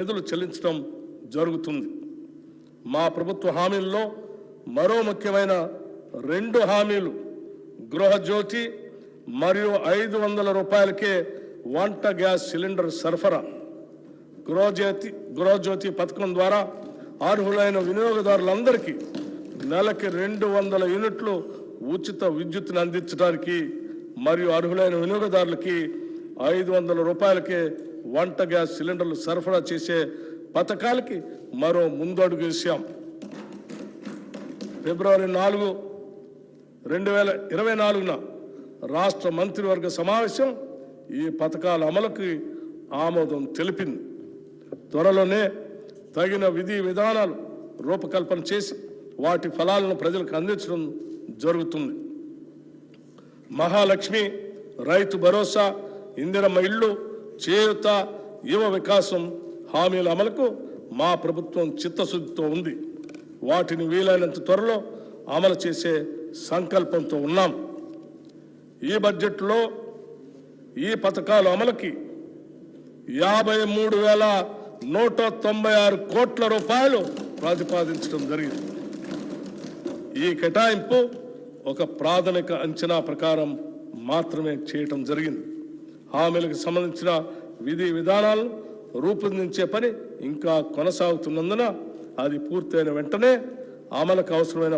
నిధులు చెల్లించడం జరుగుతుంది. మా ప్రభుత్వ హామీల్లో మరో ముఖ్యమైన 2 హామీలు గృహజ్యోతి మరియు 500 రూపాయలకే వంట గ్యాస్ సిలిండర్ సరఫరా. గృహజ్యోతి పథకం ద్వారా అర్హులైన వినియోగదారులందరికీ నెలకి 200 యూనిట్లు ఉచిత విద్యుత్తును అందించడానికి మరియు అర్హులైన వినియోగదారులకి 500 రూపాయలకే వంట గ్యాస్ సిలిండర్లు సరఫరా చేసే పథకాలకి మరో ముందడుగు వేశాం. ఫిబ్రవరి 4, 2024 రాష్ట్ర మంత్రివర్గ సమావేశం ఈ పథకాల అమలుకి ఆమోదం తెలిపింది. త్వరలోనే తగిన విధి విధానాలు రూపకల్పన చేసి వాటి ఫలాలను ప్రజలకు అందించడం జరుగుతుంది. మహాలక్ష్మి, రైతు భరోసా, ఇందిరమ్మ ఇళ్ళు, చేయూత, యువ వికాసం హామీల అమలుకు మా ప్రభుత్వం చిత్తశుద్ధితో ఉంది. వాటిని వీలైనంత త్వరలో అమలు చేసే సంకల్పంతో ఉన్నాం. ఈ బడ్జెట్లో ఈ పథకాల అమలుకి 53,196 కోట్ల రూపాయలు ప్రతిపాదించడం జరిగింది. ఈ కేటాయింపు ఒక ప్రాథమిక అంచనా ప్రకారం మాత్రమే చేయటం జరిగింది. హామీలకు సంబంధించిన విధి విధానాలను రూపొందించే పని ఇంకా కొనసాగుతున్నందున అది పూర్తయిన వెంటనే అమలుకు అవసరమైన